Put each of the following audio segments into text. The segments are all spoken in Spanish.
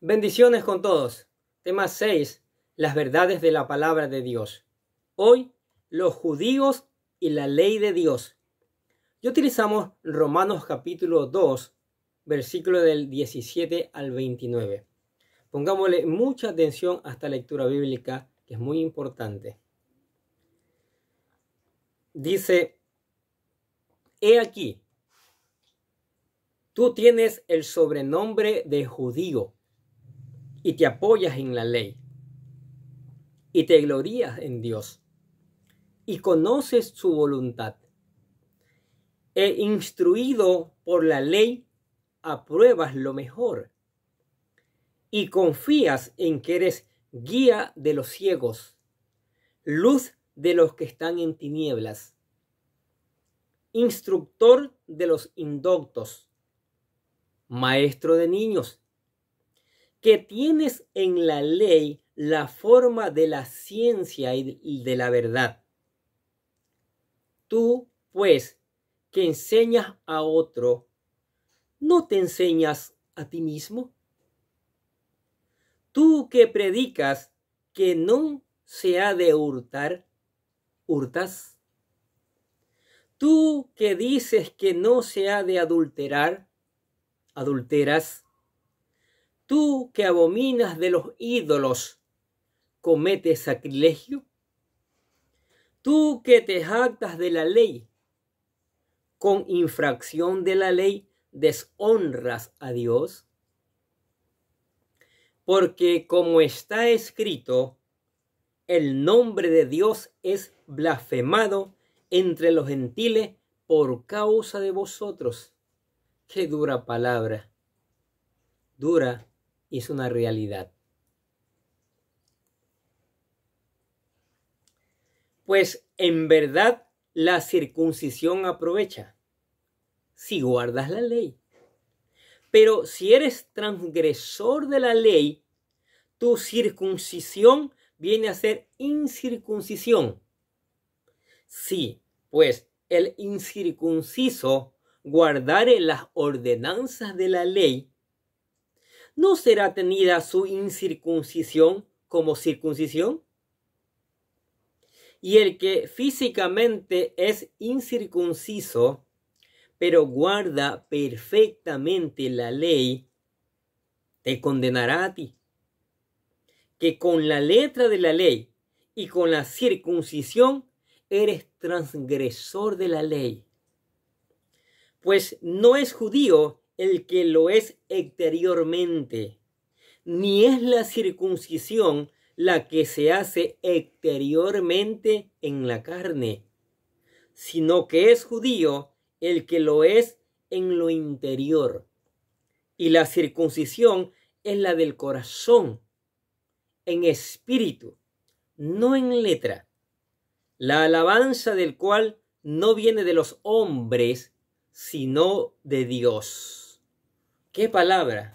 Bendiciones con todos. Tema 6. Las verdades de la palabra de Dios. Hoy, los judíos y la ley de Dios. Y utilizamos Romanos capítulo 2, versículo del 17 al 29. Pongámosle mucha atención a esta lectura bíblica, que es muy importante. Dice, he aquí, tú tienes el sobrenombre de judío y te apoyas en la ley y te glorías en Dios y conoces su voluntad. Instruido por la ley, apruebas lo mejor y confías en que eres guía de los ciegos, luz de los que están en tinieblas, instructor de los indoctos, maestro de niños, que tienes en la ley la forma de la ciencia y de la verdad. Tú, pues, que enseñas a otro, ¿no te enseñas a ti mismo? Tú que predicas que no se ha de hurtar, ¿hurtas? Tú que dices que no se ha de adulterar, ¿adulteras? Tú que abominas de los ídolos, ¿cometes sacrilegio? Tú que te jactas de la ley, con infracción de la ley deshonras a Dios. Porque como está escrito, el nombre de Dios es blasfemado entre los gentiles por causa de vosotros. Qué dura palabra. Dura y es una realidad. Pues en verdad la circuncisión aprovecha si guardas la ley. Pero si eres transgresor de la ley, tu circuncisión viene a ser incircuncisión. Si, pues, el incircunciso guardare las ordenanzas de la ley, ¿no será tenida su incircuncisión como circuncisión? Y el que físicamente es incircunciso, pero guarda perfectamente la ley, te condenará a ti, que con la letra de la ley y con la circuncisión eres transgresor de la ley. Pues no es judío el que lo es exteriormente, ni es la circuncisión la que se hace exteriormente en la carne, sino que es judío el que lo es en lo interior. Y la circuncisión es la del corazón, en espíritu, no en letra, la alabanza del cual no viene de los hombres, sino de Dios. ¡Qué palabra!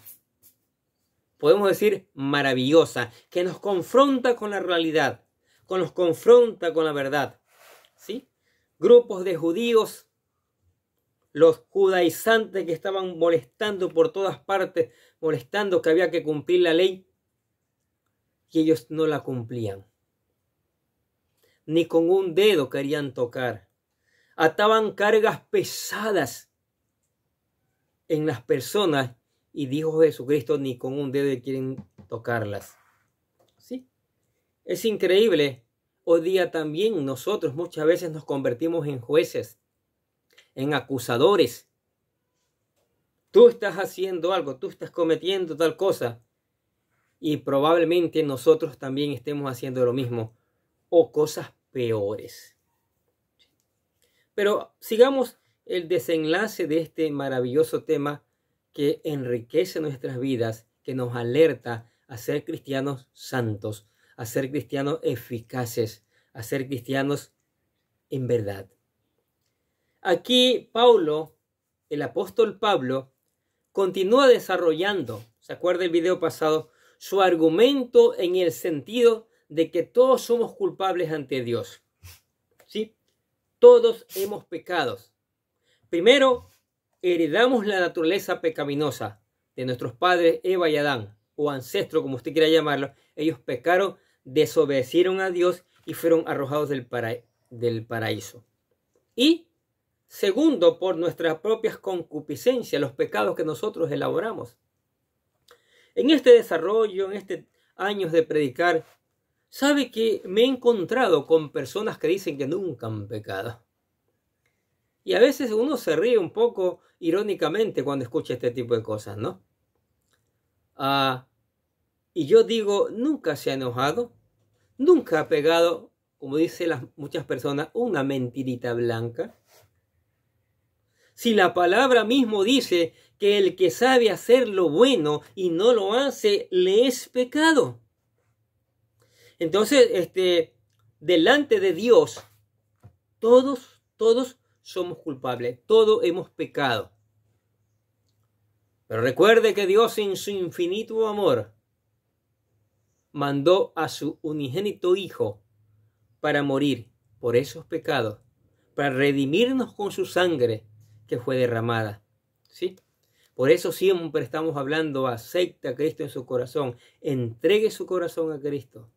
Podemos decir maravillosa, que nos confronta con la realidad, que nos confronta con la verdad. ¿Sí? Grupos de judíos, los judaizantes que estaban molestando por todas partes, molestando que había que cumplir la ley, y ellos no la cumplían. Ni con un dedo querían tocar. Ataban cargas pesadas en las personas y dijo Jesucristo, ni con un dedo quieren tocarlas. ¿Sí? Es increíble. Hoy día también nosotros muchas veces nos convertimos en jueces, en acusadores. Tú estás haciendo algo, tú estás cometiendo tal cosa. Y probablemente nosotros también estemos haciendo lo mismo o cosas peores. Pero sigamos el desenlace de este maravilloso tema que enriquece nuestras vidas, que nos alerta a ser cristianos santos, a ser cristianos eficaces, a ser cristianos en verdad. Aquí Pablo, el apóstol Pablo, continúa desarrollando, ¿se acuerda el video pasado? Su argumento en el sentido de que todos somos culpables ante Dios. ¿Sí? Todos hemos pecado. Primero, heredamos la naturaleza pecaminosa de nuestros padres Eva y Adán. o ancestro, como usted quiera llamarlo, ellos pecaron, desobedecieron a Dios y fueron arrojados del paraíso. Y segundo, por nuestras propias concupiscencias, los pecados que nosotros elaboramos. En este desarrollo, en este años de predicar, sabe que me he encontrado con personas que dicen que nunca han pecado. Y a veces uno se ríe un poco irónicamente cuando escucha este tipo de cosas, ¿no? Y yo digo, nunca se ha enojado, nunca ha pegado, como dicen muchas personas, una mentirita blanca. Si la palabra mismo dice que el que sabe hacer lo bueno y no lo hace, le es pecado. Entonces, delante de Dios, todos somos culpables, todos hemos pecado. Pero recuerde que Dios en su infinito amor mandó a su unigénito Hijo para morir por esos pecados, para redimirnos con su sangre que fue derramada. ¿Sí? Por eso siempre estamos hablando, acepte a Cristo en su corazón, entregue su corazón a Cristo,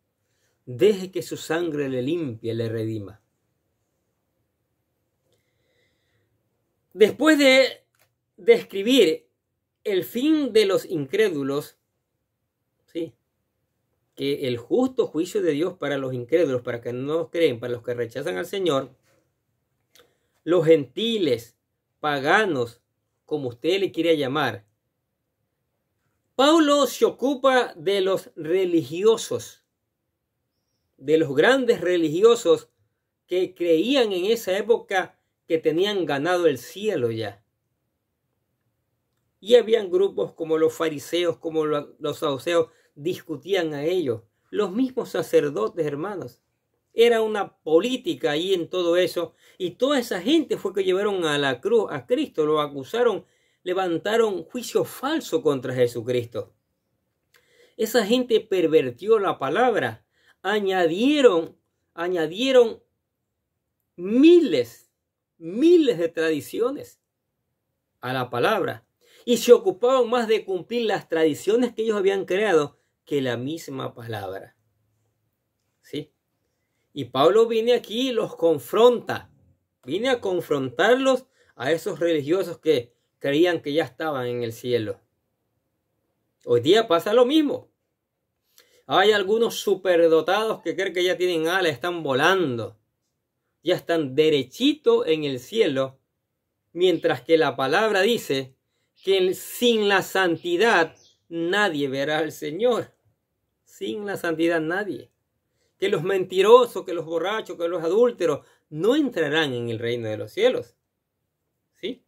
deje que su sangre le limpie, le redima. Después de describir el fin de los incrédulos, ¿sí?, que el justo juicio de Dios para los incrédulos, para que no creen, para los que rechazan al Señor, los gentiles, paganos, como usted le quiera llamar, Pablo se ocupa de los religiosos, de los grandes religiosos que creían en esa época que tenían ganado el cielo ya. Y habían grupos como los fariseos, como los saduceos, discutían a ellos. Los mismos sacerdotes, hermanos. Era una política ahí en todo eso. Y toda esa gente fue que llevaron a la cruz a Cristo, lo acusaron, levantaron juicio falso contra Jesucristo. Esa gente pervirtió la palabra. Añadieron miles de tradiciones a la palabra. Y se ocupaban más de cumplir las tradiciones que ellos habían creado que la misma palabra. ¿Sí? Y Pablo viene aquí y los confronta. Viene a confrontarlos a esos religiosos que creían que ya estaban en el cielo. Hoy día pasa lo mismo. Hay algunos superdotados que creen que ya tienen alas, están volando. Ya están derechito en el cielo. Mientras que la palabra dice que sin la santidad nadie verá al Señor. Sin la santidad nadie. Que los mentirosos, que los borrachos, que los adúlteros no entrarán en el reino de los cielos. ¿Sí?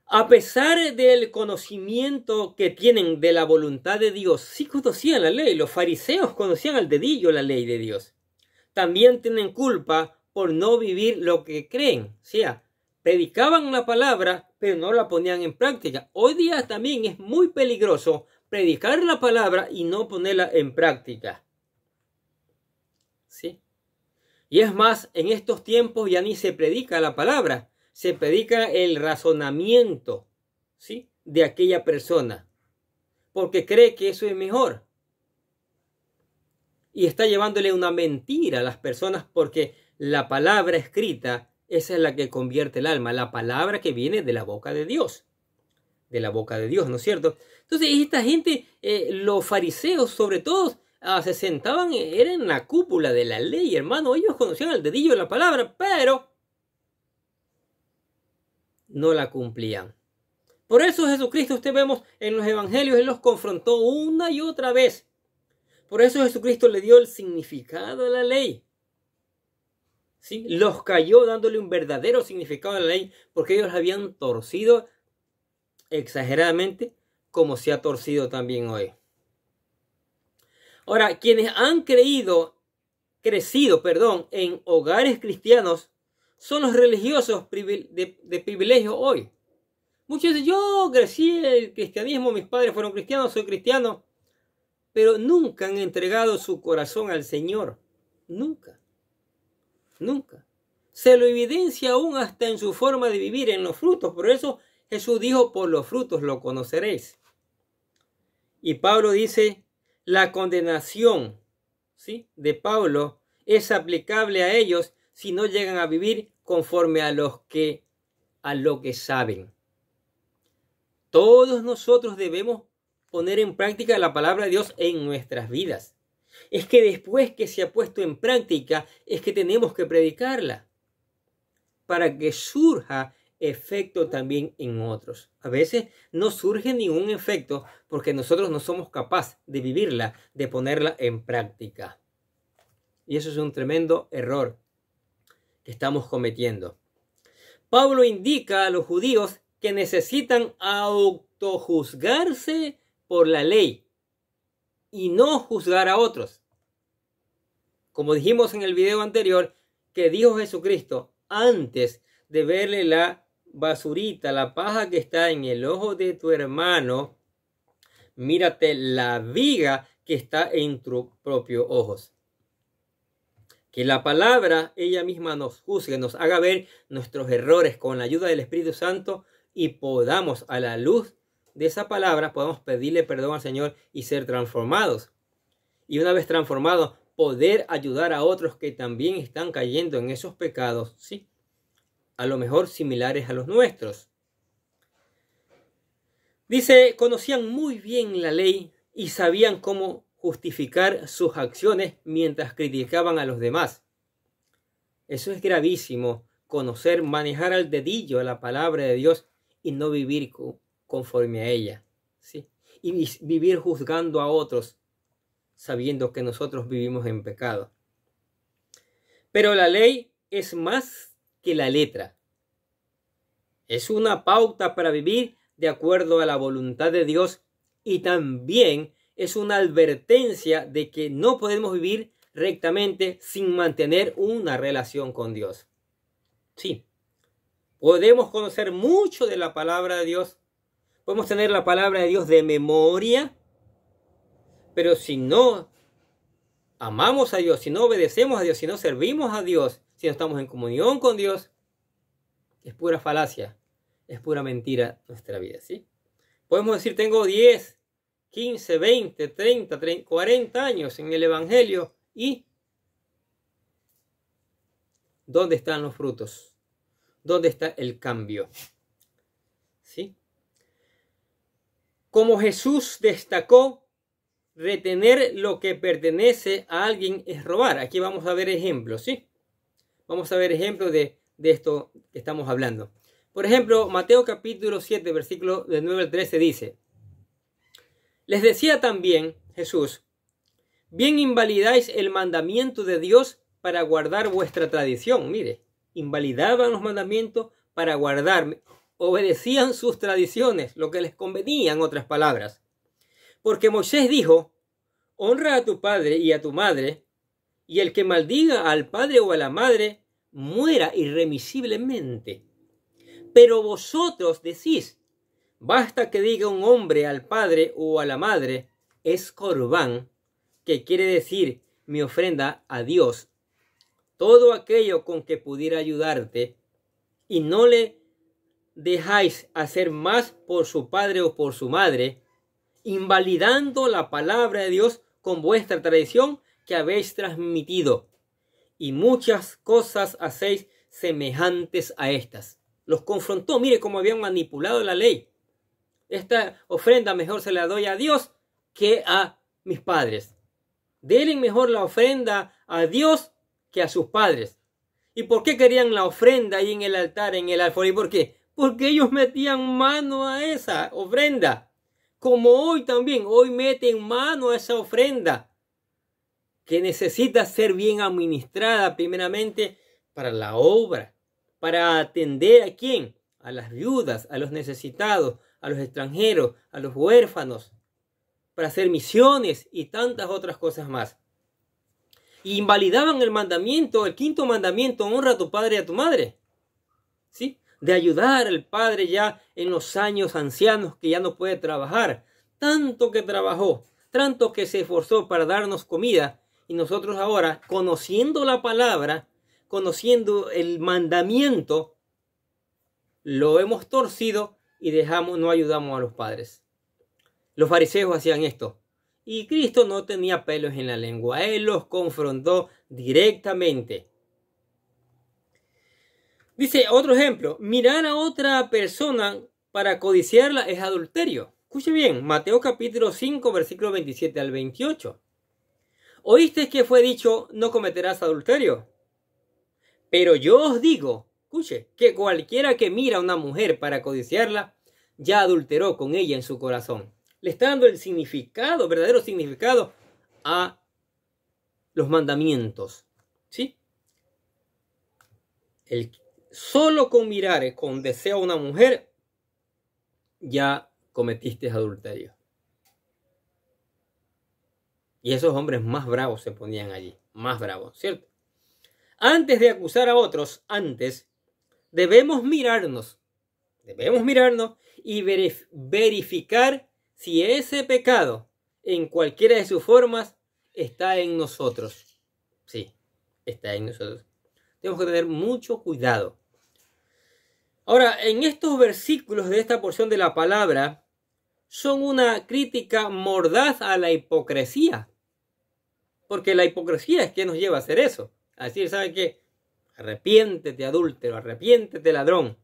A pesar del conocimiento que tienen de la voluntad de Dios, sí conocían la ley. Los fariseos conocían al dedillo la ley de Dios. También tienen culpa por no vivir lo que creen. O sea, predicaban la palabra, pero no la ponían en práctica. Hoy día también es muy peligroso predicar la palabra y no ponerla en práctica. ¿Sí? Y es más, en estos tiempos ya ni se predica la palabra, se predica el razonamiento, ¿sí?, de aquella persona, porque cree que eso es mejor. Y está llevándole una mentira a las personas porque la palabra escrita, esa es la que convierte el alma, la palabra que viene de la boca de Dios. De la boca de Dios, ¿no es cierto? Entonces, esta gente, los fariseos sobre todo, se sentaban, era en la cúpula de la ley, hermano. Ellos conocían al dedillo de la palabra, pero no la cumplían. Por eso Jesucristo, usted vemos en los evangelios, Él los confrontó una y otra vez. Por eso Jesucristo le dio el significado de la ley. ¿Sí? Los cayó dándole un verdadero significado a la ley, porque ellos habían torcido exageradamente, como se ha torcido también hoy. Ahora, quienes han crecido, en hogares cristianos, son los religiosos de privilegio hoy. Muchos dicen, yo crecí en el cristianismo, mis padres fueron cristianos, soy cristiano, pero nunca han entregado su corazón al Señor. Nunca. Nunca. Se lo evidencia aún hasta en su forma de vivir, en los frutos. Por eso Jesús dijo, por los frutos lo conoceréis. Y Pablo dice, la condenación, ¿sí?, de Pablo es aplicable a ellos si no llegan a vivir conforme a lo que saben. Todos nosotros debemos poner en práctica la palabra de Dios en nuestras vidas. Es que después que se ha puesto en práctica, es que tenemos que predicarla para que surja efecto también en otros. A veces no surge ningún efecto porque nosotros no somos capaces de vivirla, de ponerla en práctica. Y eso es un tremendo error que estamos cometiendo. Pablo indica a los judíos que necesitan autojuzgarse por la ley y no juzgar a otros. Como dijimos en el video anterior, que dijo Jesucristo, antes de verle la basurita, la paja que está en el ojo de tu hermano, mírate la viga que está en tus propios ojos. Que la palabra ella misma nos juzgue, nos haga ver nuestros errores con la ayuda del Espíritu Santo y podamos, a la luz de esa palabra, podamos pedirle perdón al Señor y ser transformados. Y una vez transformados, poder ayudar a otros que también están cayendo en esos pecados, sí, a lo mejor similares a los nuestros. Dice, conocían muy bien la ley y sabían cómo justificar sus acciones mientras criticaban a los demás. Eso es gravísimo, conocer, manejar al dedillo la palabra de Dios y no vivir conforme a ella, ¿sí? Y vivir juzgando a otros, sabiendo que nosotros vivimos en pecado. Pero la ley es más que la letra. Es una pauta para vivir de acuerdo a la voluntad de Dios y también es una advertencia de que no podemos vivir rectamente sin mantener una relación con Dios. Sí, podemos conocer mucho de la palabra de Dios, podemos tener la palabra de Dios de memoria, pero si no amamos a Dios, si no obedecemos a Dios, si no servimos a Dios, si no estamos en comunión con Dios, es pura falacia, es pura mentira nuestra vida, ¿sí? Podemos decir, tengo 10, 15, 20, 30, 40 años en el Evangelio y ¿dónde están los frutos? ¿Dónde está el cambio? ¿Sí? Como Jesús destacó, retener lo que pertenece a alguien es robar. Aquí vamos a ver ejemplos, ¿sí? Vamos a ver ejemplos de esto que estamos hablando. Por ejemplo, Mateo capítulo 7, versículo del 9 al 13 dice, les decía también Jesús, bien invalidáis el mandamiento de Dios para guardar vuestra tradición. Mire, invalidaban los mandamientos para guardar, obedecían sus tradiciones, lo que les convenía, en otras palabras. Porque Moisés dijo, honra a tu padre y a tu madre, y el que maldiga al padre o a la madre, muera irremisiblemente. Pero vosotros decís, basta que diga un hombre al padre o a la madre, es corbán, que quiere decir mi ofrenda a Dios, todo aquello con que pudiera ayudarte, y no le dejáis hacer más por su padre o por su madre, invalidando la palabra de Dios con vuestra tradición que habéis transmitido, y muchas cosas hacéis semejantes a estas. Los confrontó, mire cómo habían manipulado la ley. Esta ofrenda mejor se la doy a Dios que a mis padres. Denle mejor la ofrenda a Dios que a sus padres. ¿Y por qué querían la ofrenda ahí en el altar, en el alfolí? ¿Por qué? Porque ellos metían mano a esa ofrenda. Como hoy también, hoy meten mano a esa ofrenda que necesita ser bien administrada primeramente para la obra, para atender a quién, a las viudas, a los necesitados, a los extranjeros, a los huérfanos, para hacer misiones y tantas otras cosas más. Y invalidaban el mandamiento, el quinto mandamiento, honra a tu padre y a tu madre, ¿sí? De ayudar al padre ya en los años ancianos que ya no puede trabajar, tanto que trabajó, tanto que se esforzó para darnos comida, y nosotros ahora, conociendo la palabra, conociendo el mandamiento, lo hemos torcido y no ayudamos a los padres. Los fariseos hacían esto. Y Cristo no tenía pelos en la lengua. Él los confrontó directamente. Dice otro ejemplo. Mirar a otra persona para codiciarla es adulterio. Escuche bien. Mateo capítulo 5, versículo 27 al 28. ¿Oíste que fue dicho no cometerás adulterio? Pero yo os digo, escuche, que cualquiera que mira a una mujer para codiciarla, ya adulteró con ella en su corazón. Le está dando el significado, verdadero significado a los mandamientos. ¿Sí? Solo con mirar con deseo a una mujer, ya cometiste adulterio. Y esos hombres más bravos se ponían allí, más bravos, ¿cierto? Antes de acusar a otros, debemos mirarnos y verificar si ese pecado, en cualquiera de sus formas, está en nosotros. Sí, está en nosotros. Tenemos que tener mucho cuidado. Ahora, en estos versículos de esta porción de la palabra, son una crítica mordaz a la hipocresía. Porque la hipocresía es que nos lleva a hacer eso. A decir, ¿sabe qué? Arrepiéntete, adúltero, arrepiéntete, ladrón.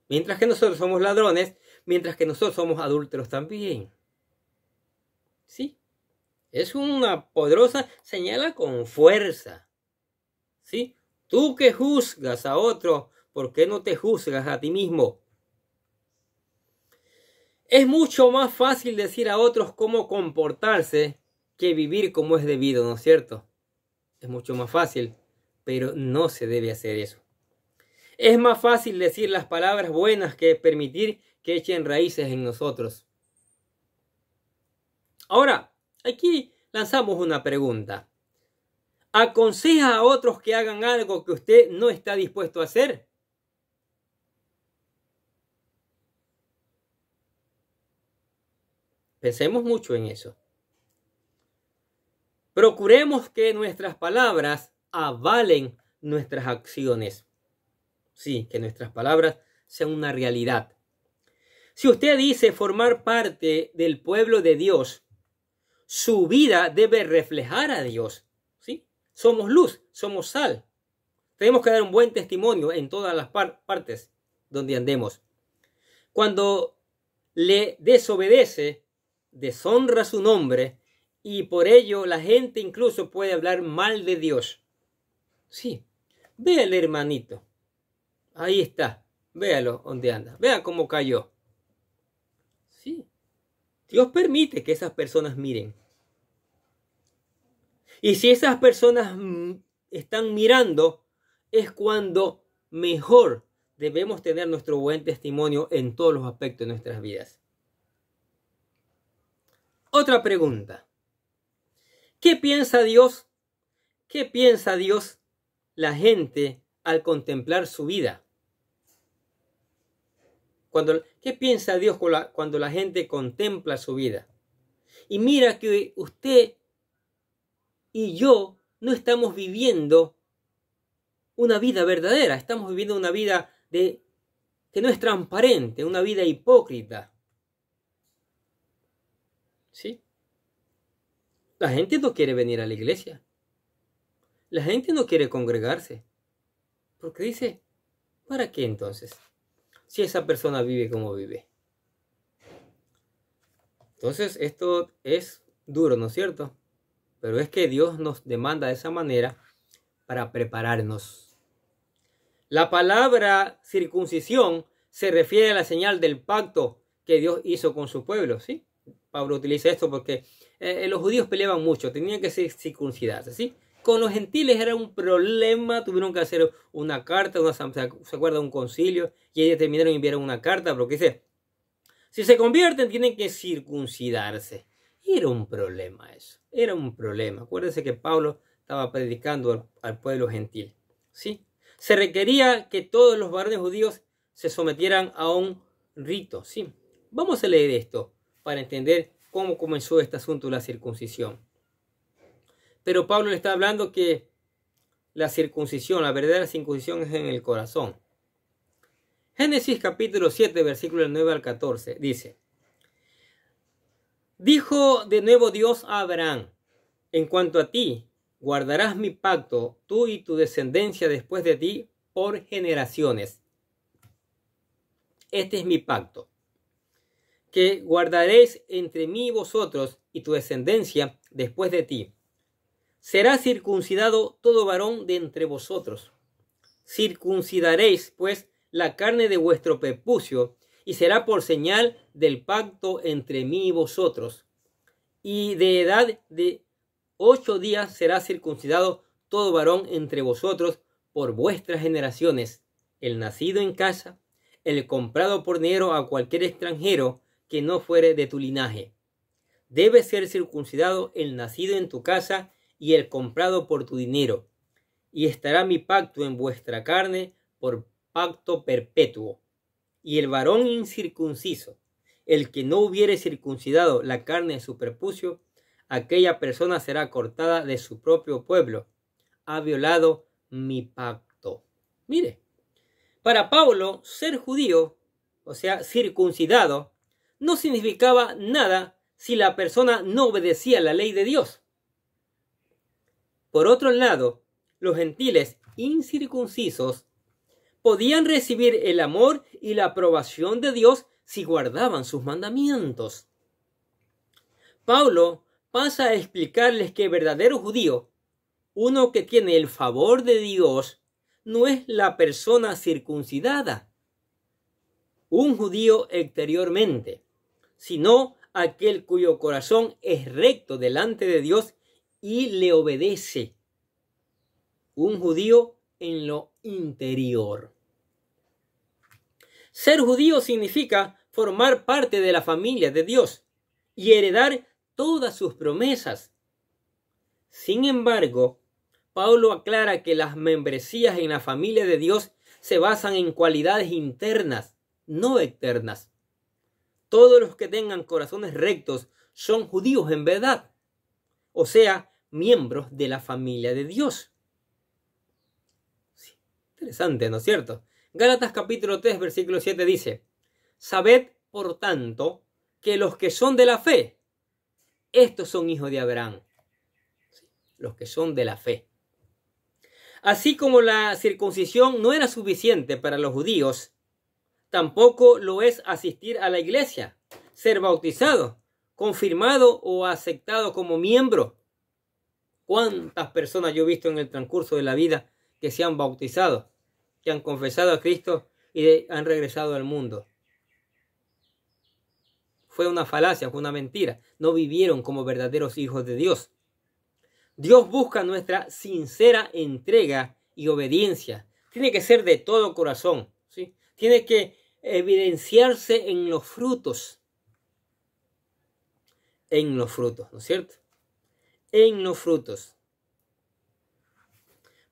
Mientras que nosotros somos ladrones, mientras que nosotros somos adúlteros también. ¿Sí? Es una poderosa señal con fuerza. ¿Sí? Tú que juzgas a otro, ¿por qué no te juzgas a ti mismo? Es mucho más fácil decir a otros cómo comportarse que vivir como es debido, ¿no es cierto? Es mucho más fácil, pero no se debe hacer eso. Es más fácil decir las palabras buenas que permitir que echen raíces en nosotros. Ahora, aquí lanzamos una pregunta. ¿Aconseja a otros que hagan algo que usted no está dispuesto a hacer? Pensemos mucho en eso. Procuremos que nuestras palabras avalen nuestras acciones. Sí, que nuestras palabras sean una realidad. Si usted dice formar parte del pueblo de Dios, su vida debe reflejar a Dios. ¿Sí? Somos luz, somos sal. Tenemos que dar un buen testimonio en todas las partes donde andemos. Cuando le desobedece, deshonra su nombre y por ello la gente incluso puede hablar mal de Dios. Sí, ve al hermanito. Ahí está. Véalo donde anda. Vea cómo cayó. Sí. Dios permite que esas personas miren. Y si esas personas están mirando, es cuando mejor debemos tener nuestro buen testimonio en todos los aspectos de nuestras vidas. Otra pregunta. ¿Qué piensa Dios? ¿Qué piensa Dios la gente al contemplar su vida? ¿Qué piensa Dios cuando la gente contempla su vida? Y mira que usted y yo no estamos viviendo una vida verdadera, estamos viviendo una vida que no es transparente, una vida hipócrita. ¿Sí? La gente no quiere venir a la iglesia. La gente no quiere congregarse. Porque dice, ¿para qué entonces? Si esa persona vive como vive. Entonces esto es duro, ¿no es cierto? Pero es que Dios nos demanda de esa manera para prepararnos. La palabra circuncisión se refiere a la señal del pacto que Dios hizo con su pueblo, ¿sí? Pablo utiliza esto porque los judíos peleaban mucho, tenían que circuncidarse, ¿sí? Con los gentiles era un problema, tuvieron que hacer una carta, se acuerda, un concilio, y ellos terminaron enviando una carta, porque dice, si se convierten tienen que circuncidarse. Y era un problema eso, era un problema. Acuérdense que Pablo estaba predicando al pueblo gentil, ¿sí? Se requería que todos los varones judíos se sometieran a un rito, ¿sí? Vamos a leer esto para entender cómo comenzó este asunto de la circuncisión. Pero Pablo le está hablando que la circuncisión, la verdadera circuncisión es en el corazón. Génesis capítulo 7, versículos 9 al 14, dice: Dijo de nuevo Dios a Abraham: En cuanto a ti, guardarás mi pacto, tú y tu descendencia después de ti, por generaciones. Este es mi pacto, que guardaréis entre mí y vosotros y tu descendencia después de ti. Será circuncidado todo varón de entre vosotros. Circuncidaréis, pues, la carne de vuestro prepucio, y será por señal del pacto entre mí y vosotros. Y de edad de 8 días será circuncidado todo varón entre vosotros por vuestras generaciones, el nacido en casa, el comprado por dinero a cualquier extranjero que no fuere de tu linaje. Debe ser circuncidado el nacido en tu casa y el comprado por tu dinero. Y estará mi pacto en vuestra carne por pacto perpetuo. Y el varón incircunciso, el que no hubiere circuncidado la carne de su prepucio, aquella persona será cortada de su propio pueblo. Ha violado mi pacto. Mire, para Pablo, ser judío, o sea, circuncidado, no significaba nada si la persona no obedecía la ley de Dios. Por otro lado, los gentiles incircuncisos podían recibir el amor y la aprobación de Dios si guardaban sus mandamientos. Pablo pasa a explicarles que el verdadero judío, uno que tiene el favor de Dios, no es la persona circuncidada, un judío exteriormente, sino aquel cuyo corazón es recto delante de Dios y le obedece. Un judío en lo interior. Ser judío significa formar parte de la familia de Dios y heredar todas sus promesas. Sin embargo, Pablo aclara que las membresías en la familia de Dios se basan en cualidades internas, no externas. Todos los que tengan corazones rectos son judíos en verdad, o sea, miembros de la familia de Dios. Sí, interesante, ¿no es cierto? Gálatas capítulo 3, versículo 7 dice: Sabed, por tanto, que los que son de la fe, estos son hijos de Abraham. Sí, los que son de la fe. Así como la circuncisión no era suficiente para los judíos, tampoco lo es asistir a la iglesia, ser bautizado, confirmado o aceptado como miembro. ¿Cuántas personas yo he visto en el transcurso de la vida que se han bautizado, que han confesado a Cristo y han regresado al mundo? Fue una falacia, fue una mentira. No vivieron como verdaderos hijos de Dios. Dios busca nuestra sincera entrega y obediencia. Tiene que ser de todo corazón, ¿sí? Tiene que evidenciarse en los frutos. En los frutos, ¿no es cierto? En los frutos.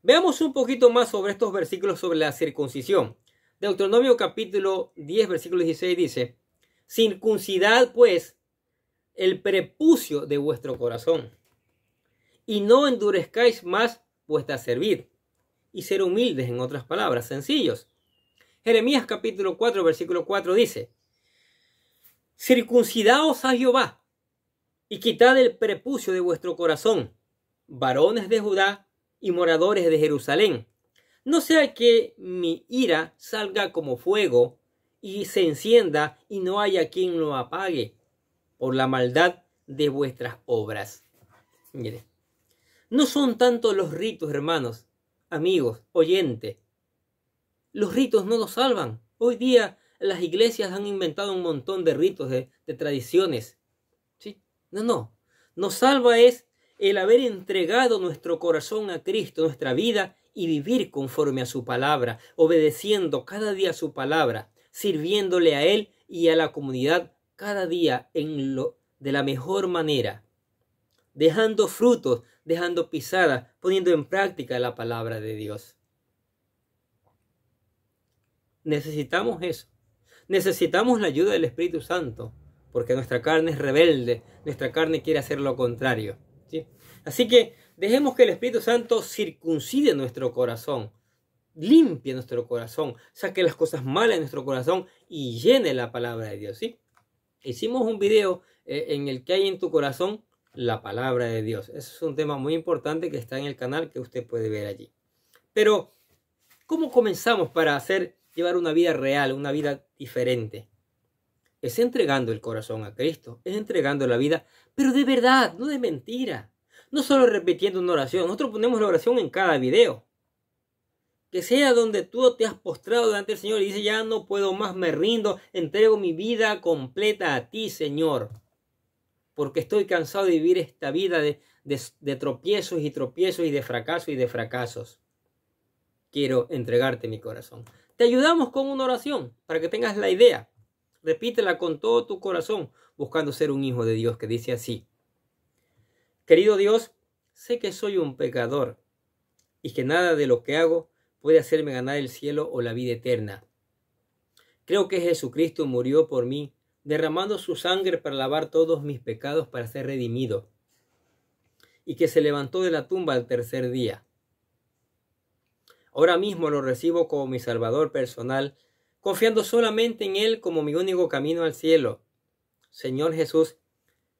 Veamos un poquito más sobre estos versículos sobre la circuncisión. Deuteronomio capítulo 10, versículo 16 dice: Circuncidad pues el prepucio de vuestro corazón, y no endurezcáis más vuestra cerviz, y ser humildes, en otras palabras, sencillos. Jeremías capítulo 4, versículo 4 dice: Circuncidaos a Jehová, y quitad el prepucio de vuestro corazón, varones de Judá y moradores de Jerusalén, no sea que mi ira salga como fuego y se encienda y no haya quien lo apague por la maldad de vuestras obras. Mire, no son tanto los ritos, hermanos, amigos, oyentes. Los ritos no nos salvan. Hoy día las iglesias han inventado un montón de ritos, de tradiciones. ¿Sí? No. Nos salva es el haber entregado nuestro corazón a Cristo, nuestra vida, y vivir conforme a su palabra, obedeciendo cada día su palabra, sirviéndole a Él y a la comunidad cada día de la mejor manera, dejando frutos, dejando pisadas, poniendo en práctica la palabra de Dios. Necesitamos eso. Necesitamos la ayuda del Espíritu Santo, porque nuestra carne es rebelde, nuestra carne quiere hacer lo contrario, ¿sí? Así que dejemos que el Espíritu Santo circuncide nuestro corazón, limpie nuestro corazón, saque las cosas malas de nuestro corazón y llene la palabra de Dios, ¿sí? Hicimos un video en el que hay en tu corazón la palabra de Dios. Eso es un tema muy importante que está en el canal que usted puede ver allí. Pero, ¿cómo comenzamos para llevar una vida real, una vida diferente? Es entregando el corazón a Cristo, es entregando la vida, pero de verdad, no de mentira. No solo repitiendo una oración. Nosotros ponemos la oración en cada video. Que sea donde tú te has postrado delante del Señor y dices, ya no puedo más, me rindo, entrego mi vida completa a ti, Señor. Porque estoy cansado de vivir esta vida de tropiezos y tropiezos y de fracasos y de fracasos. Quiero entregarte mi corazón. Te ayudamos con una oración para que tengas la idea. Repítela con todo tu corazón, buscando ser un hijo de Dios, que dice así. Querido Dios, sé que soy un pecador y que nada de lo que hago puede hacerme ganar el cielo o la vida eterna. Creo que Jesucristo murió por mí, derramando su sangre para lavar todos mis pecados para ser redimido, y que se levantó de la tumba al tercer día. Ahora mismo lo recibo como mi Salvador personal, confiando solamente en Él como mi único camino al cielo. Señor Jesús,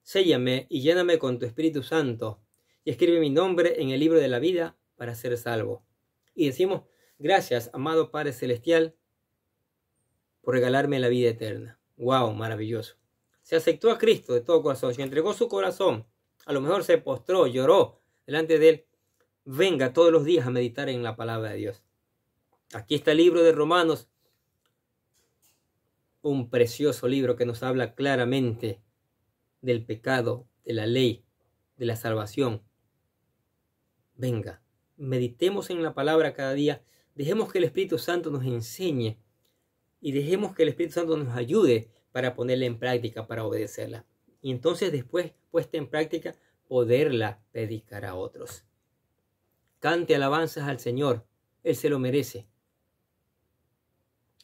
séllame y lléname con tu Espíritu Santo, y escribe mi nombre en el libro de la vida para ser salvo. Y decimos, gracias, amado Padre Celestial, por regalarme la vida eterna. ¡Wow! Maravilloso. Se aceptó a Cristo de todo corazón, se entregó su corazón. A lo mejor se postró, lloró delante de Él. Venga todos los días a meditar en la palabra de Dios. Aquí está el libro de Romanos, un precioso libro que nos habla claramente del pecado, de la ley, de la salvación. Venga, meditemos en la palabra cada día, dejemos que el Espíritu Santo nos enseñe y dejemos que el Espíritu Santo nos ayude para ponerla en práctica, para obedecerla. Y entonces después, puesta en práctica, poderla predicar a otros. Cante alabanzas al Señor, Él se lo merece.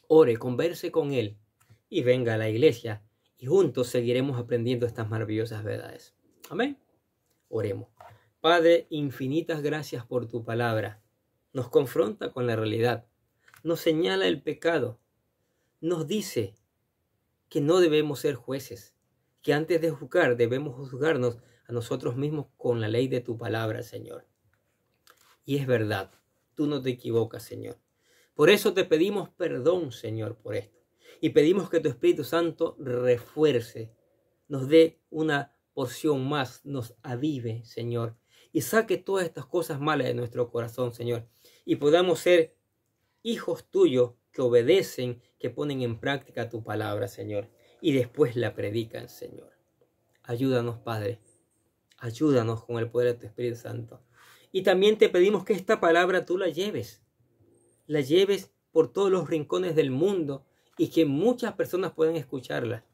Ore, converse con Él y venga a la iglesia y juntos seguiremos aprendiendo estas maravillosas verdades. Amén. Oremos. Padre, infinitas gracias por tu palabra. Nos confronta con la realidad, nos señala el pecado, nos dice que no debemos ser jueces, que antes de juzgar debemos juzgarnos a nosotros mismos con la ley de tu palabra, Señor. Y es verdad, tú no te equivocas, Señor. Por eso te pedimos perdón, Señor, por esto. Y pedimos que tu Espíritu Santo refuerce, nos dé una porción más, nos avive, Señor. Y saque todas estas cosas malas de nuestro corazón, Señor. Y podamos ser hijos tuyos que obedecen, que ponen en práctica tu palabra, Señor. Y después la predican, Señor. Ayúdanos, Padre. Ayúdanos con el poder de tu Espíritu Santo. Y también te pedimos que esta palabra tú la lleves por todos los rincones del mundo y que muchas personas puedan escucharla.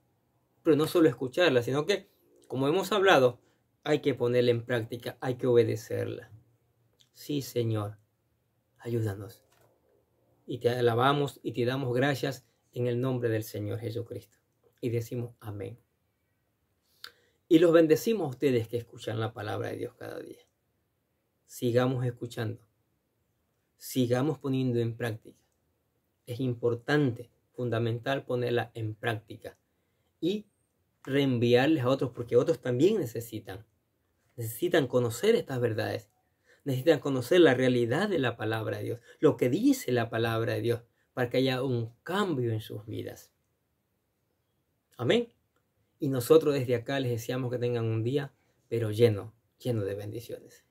Pero no solo escucharla, sino que, como hemos hablado, hay que ponerla en práctica, hay que obedecerla. Sí, Señor, ayúdanos. Y te alabamos y te damos gracias en el nombre del Señor Jesucristo. Y decimos amén. Y los bendecimos a ustedes que escuchan la palabra de Dios cada día. Sigamos escuchando. Sigamos poniendo en práctica. Es importante, fundamental ponerla en práctica. Y reenviarles a otros, porque otros también necesitan conocer estas verdades, necesitan conocer la realidad de la palabra de Dios, lo que dice la palabra de Dios, para que haya un cambio en sus vidas. Amén. Y nosotros desde acá les deseamos que tengan un día, pero lleno de bendiciones.